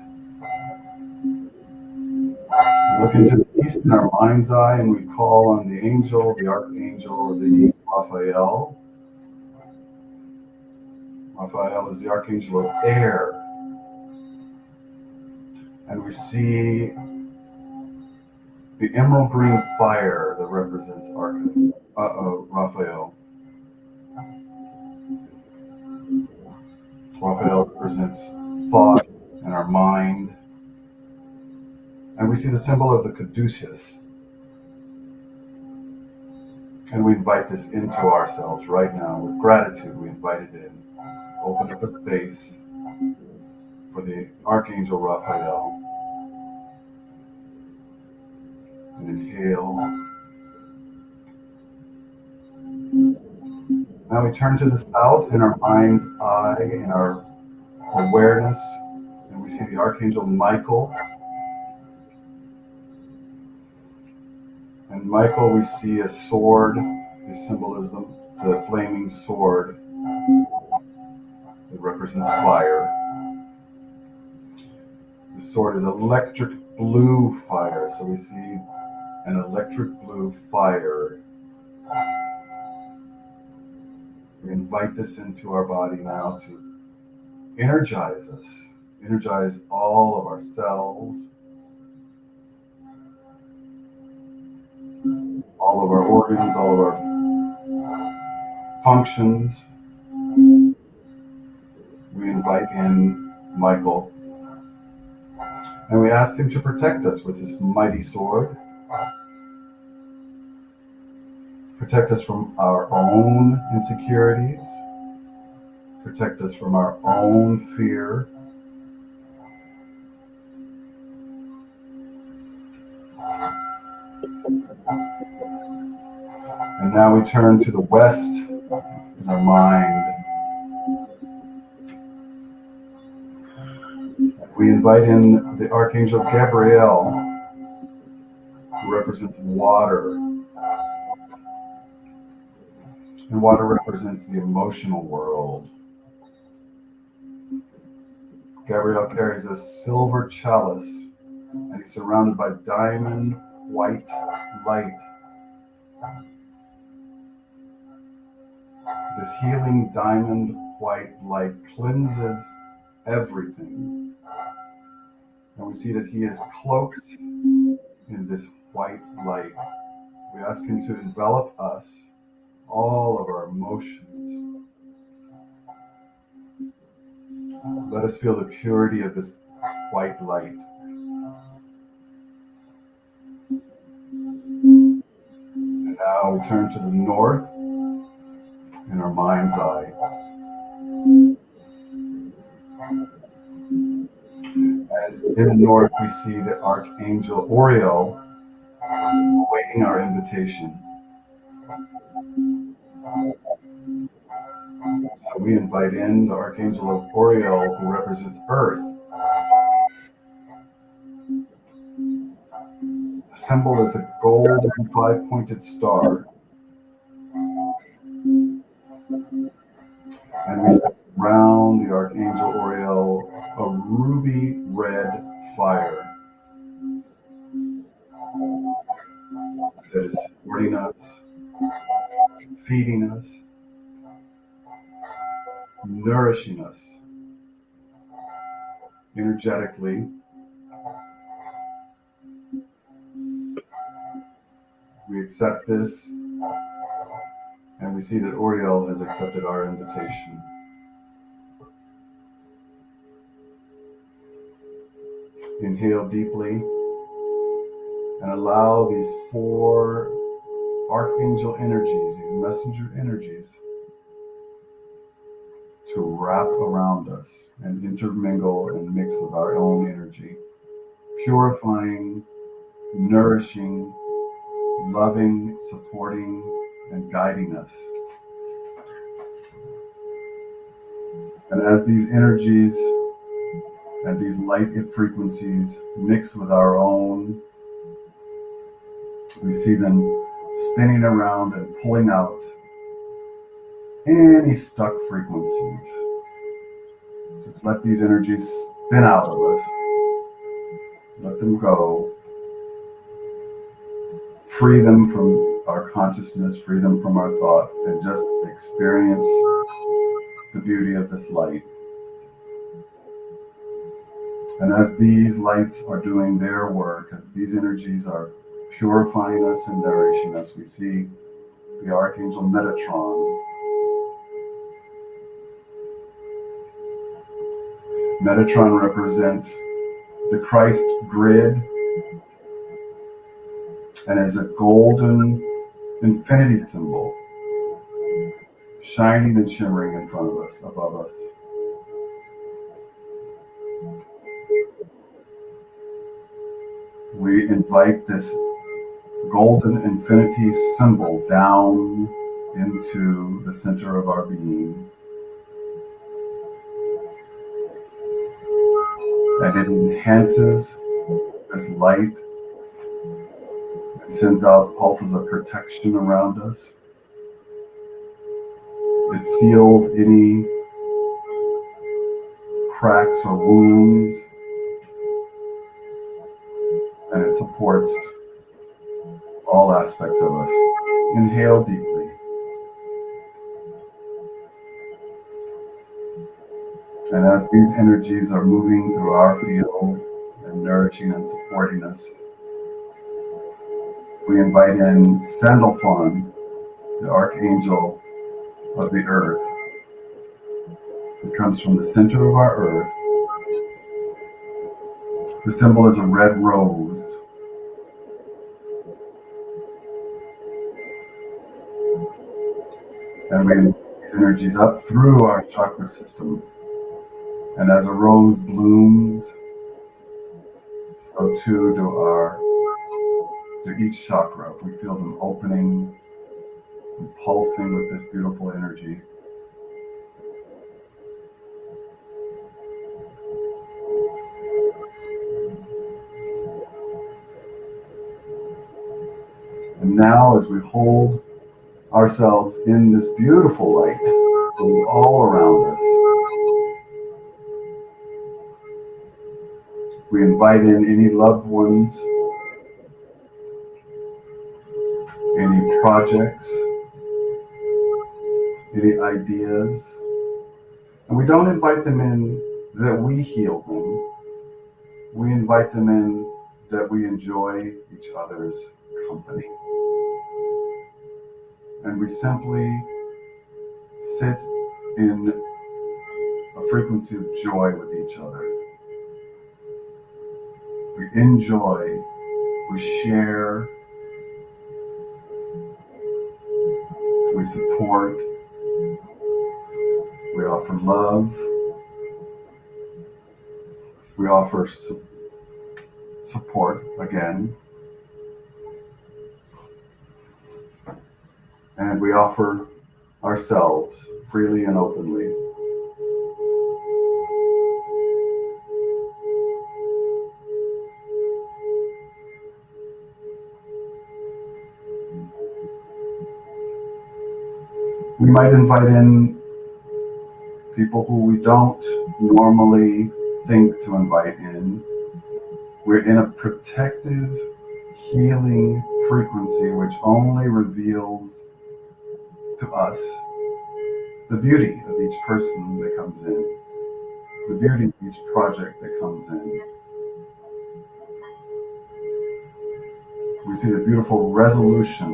We look into the east in our mind's eye and we call on the angel, the archangel, or the east, Raphael. Raphael is the archangel of air. And we see the emerald green fire that represents Raphael. Raphael represents thought and our mind. And we see the symbol of the caduceus. And we invite this into ourselves right now. With gratitude, we invite it in. Open up a space for the Archangel Raphael. And inhale. Now we turn to the south in our mind's eye, in our awareness, and we see the Archangel Michael. And Michael, we see a sword, his symbolism, the flaming sword that represents fire. The sword is electric blue fire, so we see an electric blue fire. We invite this into our body now to energize us, energize all of our cells, all of our organs, all of our functions. We invite in Michael, and we ask him to protect us with his mighty sword. Protect us from our own insecurities. Protect us from our own fear. And now we turn to the west in our mind. We invite in the Archangel Gabriel, who represents water. And water represents the emotional world. Gabriel carries a silver chalice, and he's surrounded by diamond white light. This healing diamond white light cleanses everything. And we see that he is cloaked in this white light. We ask him to envelop us, all of our emotions. Let us feel the purity of this white light. And now we turn to the north in our mind's eye. And in the north we see the Archangel Oriel awaiting our invitation. So we invite in the Archangel of Oriel, who represents Earth. The symbol is a golden five-pointed star. And we surround the Archangel Oriel a ruby red fire that is supporting us, feeding us, nourishing us energetically. We accept this, and we see that Oriel has accepted our invitation. Inhale deeply and allow these four archangel energies, these messenger energies, to wrap around us and intermingle and mix with our own energy, purifying, nourishing, loving, supporting, and guiding us. And as these energies and these light frequencies mix with our own, we see them spinning around and pulling out any stuck frequencies. Just let these energies spin out of us. Let them go. Free them from our consciousness, free them from our thought, and just experience the beauty of this light. And as these lights are doing their work, as these energies are purifying us and nourishing us, we see the Archangel Metatron. Metatron represents the Christ grid and is a golden infinity symbol shining and shimmering in front of us, above us. We invite this golden infinity symbol down into the center of our being. And it enhances this light and sends out pulses of protection around us. It seals any cracks or wounds, and it supports all aspects of us. Inhale deeply. And as these energies are moving through our field and nourishing and supporting us, we invite in Sandalphon, the Archangel of the Earth. It comes from the center of our Earth. The symbol is a red rose. And we invite these energies up through our chakra system. And as a rose blooms, so too do each chakra. We feel them opening and pulsing with this beautiful energy. And now as we hold ourselves in this beautiful light that is all around us, we invite in any loved ones, any projects, any ideas. And we don't invite them in that we heal them. We invite them in that we enjoy each other's company. And we simply sit in a frequency of joy with each other. We enjoy, we share, we support, we offer love, we offer support again, and we offer ourselves freely and openly. We might invite in people who we don't normally think to invite in. We're in a protective, healing frequency which only reveals to us the beauty of each person that comes in, the beauty of each project that comes in. We see the beautiful resolution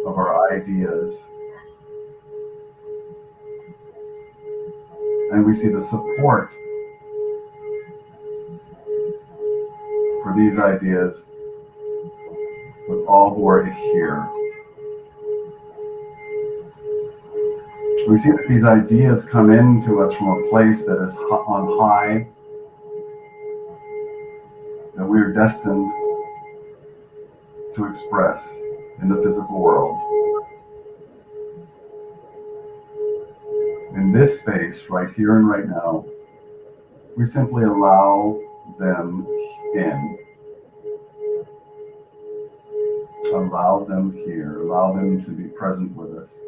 of our ideas, and we see the support for these ideas with all who are here. We see that these ideas come into us from a place that is on high, that we are destined to express in the physical world. In this space, right here and right now, we simply allow them in. Allow them here. Allow them to be present with us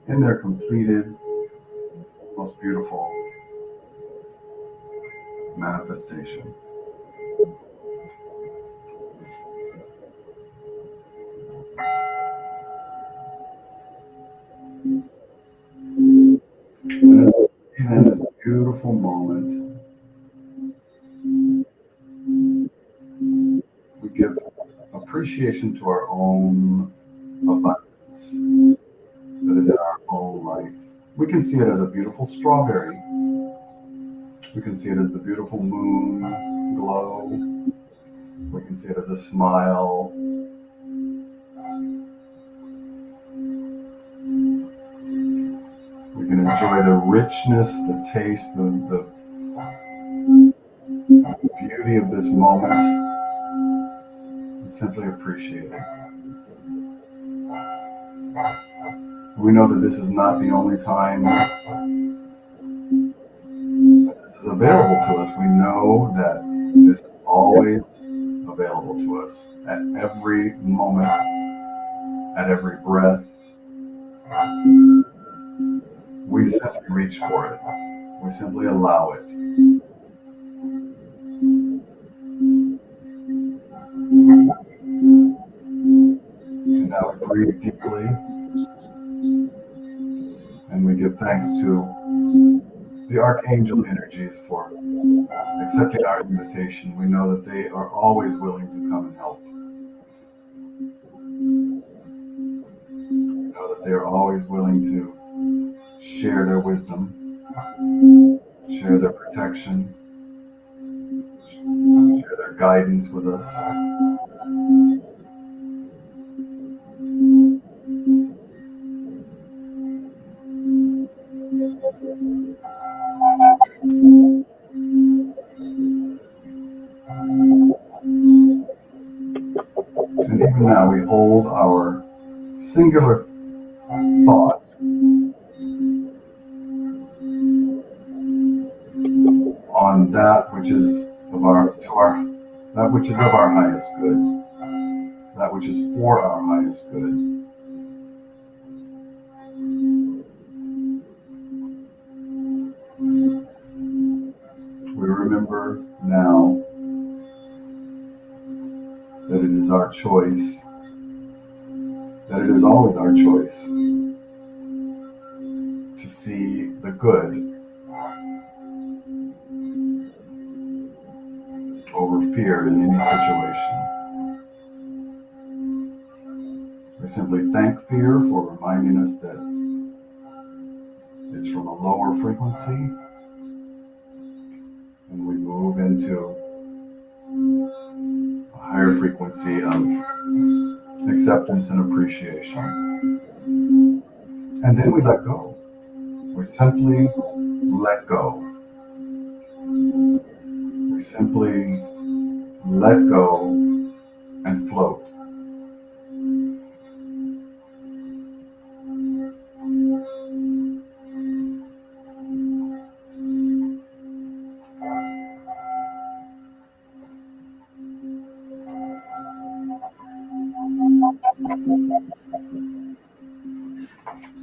in their completed, most beautiful manifestation. And in this beautiful moment, we give appreciation to our own abundance that is in our own life. We can see it as a beautiful strawberry. We can see it as the beautiful moon glow. We can see it as a smile. We can enjoy the richness, the taste, the beauty of this moment, and simply appreciate it. We know that this is not the only time that this is available to us. We know that this is always available to us at every moment, at every breath. We simply reach for it. We simply allow it. And now we breathe deeply. And we give thanks to the archangel energies for accepting our invitation. We know that they are always willing to come and help. We know that they are always willing to share their wisdom, share their protection, share their guidance with us. And even now we hold our singular thought on that which is of our highest good, that which is for our highest good. We remember now that it is our choice, that it is always our choice to see the good over fear in any situation. We simply thank fear for reminding us that it's from a lower frequency, and we move into a higher frequency of acceptance and appreciation. And then we let go. We simply let go. We simply let go and float. And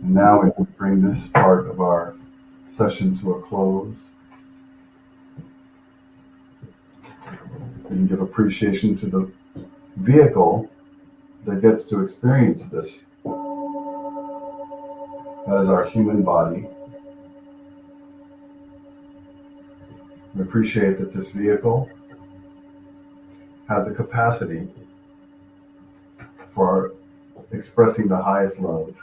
now, as we bring this part of our session to a close, we can give appreciation to the vehicle that gets to experience this. That is our human body. We appreciate that this vehicle has the capacity for expressing the highest love,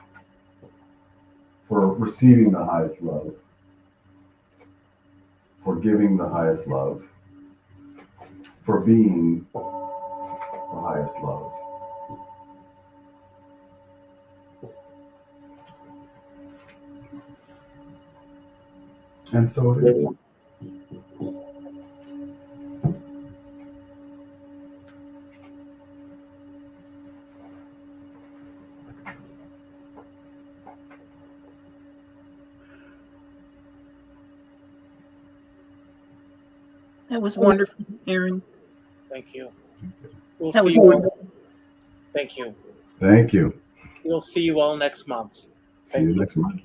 for receiving the highest love, for giving the highest love, for being the highest love. And so it is. That was wonderful, Erron. Thank you. We'll That see was you wonderful. all. Thank you. Thank you. We'll see you all next month. See you next month.